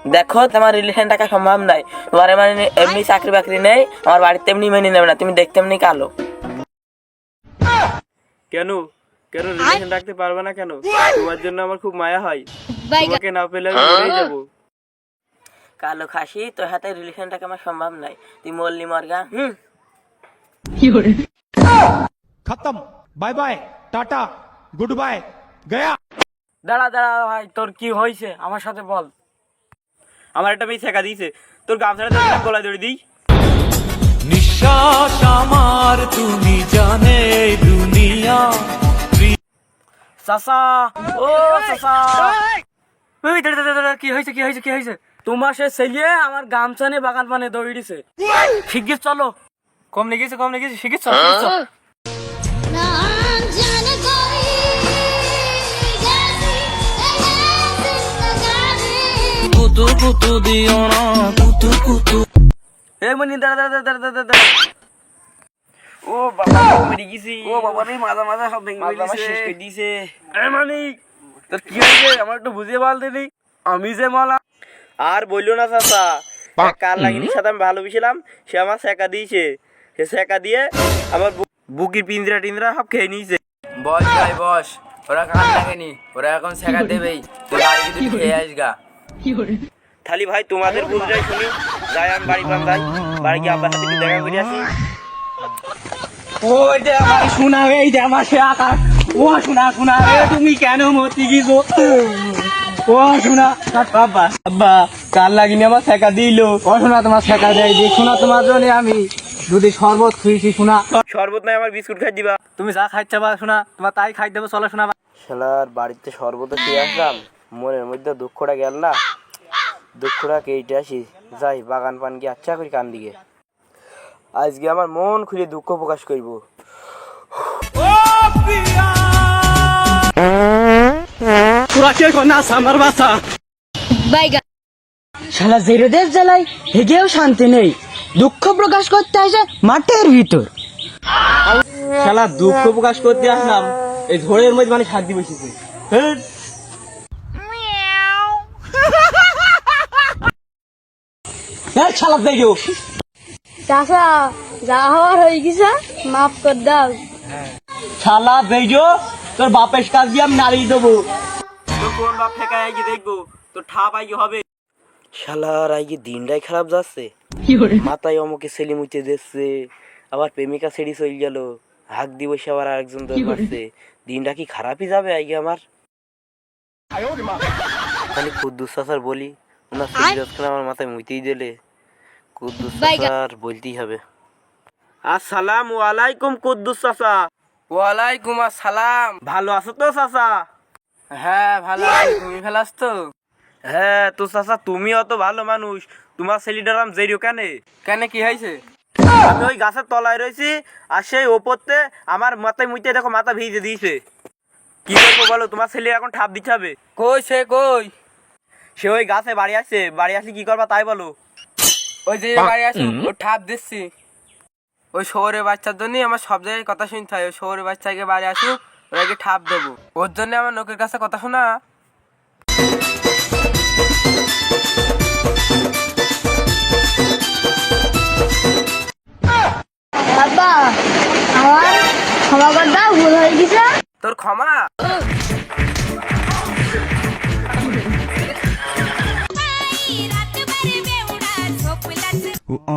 দেখো তোমার রিলেশন টাকা সম্ভব নাই, তোমার মানে এমনি চাকরি বাকরি নেই, আমার বাড়িতে এমনি মেনে নেবে না, তুমি দেখতে এমনি কালো। কেন কেন রিলেশন রাখতে পারবে না কেন? তোমার জন্য আমার খুব মায়া হয়, তোমাকে না পেলে আমি মরেই যাবো। কালো খাসি, তোর হাতে রিলেশন টাকা আমার সম্ভব নাই, তুই মরলি মরগা। खत्म, bye bye, tata, goodbye, गया। দাঁড়া দাঁড়া ভাই, তোর কি হয়েছে আমার সাথে বল। আমার একটা মেয়ে শেখা দিয়েছে, তোর গামছাটা গলায় দড়ি দিই। নিঃশ্বাস আমার তুমি জানে দুনিয়া। চাচা, ও চাচা, ওই দাঁড়া দাঁড়া দাঁড়া, কি হয়েছে কি হয়েছে কি হয়েছে? তোমার সে ছেলে আমার গামছা নিয়ে বাগান পানে দৌড়ি দিছে। শিগগির চলো, কম লেগেছে শিগগির চলো শিগগির চলো। কুতু কুতু দিও না কুতু কুতু। এই মনি দাঁড়া দাঁড়া দাঁড়া দাঁড়া দাঁড়া। ও বাবা মরে গেছি, ও বাবা রে, মাথা মাথা সব ভেঙে গেছে, শেষ করে দিয়েছে। এই মানিক, তোর কি হয়েছে আমার একটু বুঝিয়ে বলতে নি। আমি যে মালা আর বললো না চাচা, কার লাগিনির সাথে আমি ভালোবেসেছিলাম, সে আমার শেখা দিয়েছে। সে শেখা দিয়ে আমার বুকির পিঞ্জরা টিঞ্জরা সব খেয়ে নিয়েছে। বস ভাই বস, ওরা কান লাগেনি, ওরা এখন শেখা দেবেই, তুই বাড়ি তুই খেয়ে আসগা। থালি ভাই তোমাদের বুঝাই শুনি, যাই আমি বাড়ি পান যাই, বাড়ি গিয়ে আব্বার সাথে একটু দেখা করে আসি। ওই যে আমার শোনা, এই যে আমার সে আকাশ, ও শোনা শোনা রে, তুমি কেন মতি গিয়েছো? ও শোনা বাবা, আব্বা কাল লাগিনি আমার শেখা দিল। ও শোনা তোমার শেখা দেয় দি, শোনা তোমার জন্য আমি দুধে শরবত খুঁজছি। শোনা শরবত নাই, আমার বিস্কুট খাই দিবা। তুমি যা খাইতে পারো শোনা, তোমার তাই খাই দেবো, চলো শোনা। শালার বাড়িতে শরবত খেয়ে আসলাম, মনের মধ্যে দুঃখটা গেল না, দুঃখটা কেটে আসি, যাই বাগান পান গিয়ে আচ্ছা করি কান দিকে, আজকে আমার মন খুলে দুঃখ প্রকাশ করব। তোরা কে না আমার বাসা শালা জেরে দেশ জ্বালাই, হেগেও শান্তি নেই, দুঃখ প্রকাশ করতে আসে মাঠের ভিতর। শালা দুঃখ প্রকাশ করতে আসলাম, এই ঝড়ের মধ্যে মানে শান্তি বসেছে। শালা দেখো চাচা, যা হওয়ার হয়ে গেছে, মাফ করে দাও। শালা বেজো, তোর বাপের কাজ দিয়ে আমি নাড়িয়ে দেবো। তো কোন বাপ ঠেকায় আইগে দেখবো, তো ঠাপ আইগে হবে। শালার আজকে দিনটাই খারাপ যাচ্ছে, মাথায় অমুকে ছেলে মুইতে দিচ্ছে, আবার প্রেমিকা ছেড়ে চলে গেল, হাক দি বসে আবার আরেকজন দৌড় মারছে, দিনটা কি খারাপই যাবে আজকে আমার। খালি কুদ্দুস চাচার বলি, ওনার ছেলে আমার মাথায় মুইতেই দিলে, কুদ্দুস চাচার বলতেই হবে। আসসালামু আলাইকুম কুদ্দুস চাচা। ওয়ালাইকুম আসসালাম। ভালো আছো তো চাচা? হ্যাঁ ভালো আছি, তুমি ভালো আছো তো? হ্যাঁ তো চাচা, তুমি অত ভালো মানুষ, তোমার ছেলেটার নাম জেরিও কেন? কেন কি হয়েছে? আমি ওই গাছের তলায় রয়েছি, আর সেই ওপরতে আমার মাথায় মুইতে দেখো মাথা ভিজে দিয়েছে। কি করবো বলো, তোমার ছেলে এখন ঠাপ দিতে হবে। কই সে কই? সে ওই গাছে বাড়ি আসছে, বাড়ি আসলে কি করবা তাই বলো। ওই যে বাড়ি আসুন, ও ঠাপ দিচ্ছি। ওই শহরের বাচ্চার জন্য আমার সব জায়গায় কথা শুনতে হয়, ওই শহরের বাচ্চাকে বাড়ি আসুক, ওরাকে ঠাপ দেবো, ওর জন্য আমার লোকের কাছে কথা শোনা। বাবা, আমার ক্ষমা করে দাও, ভুল হয়ে গেছে। তোর ক্ষমা? ও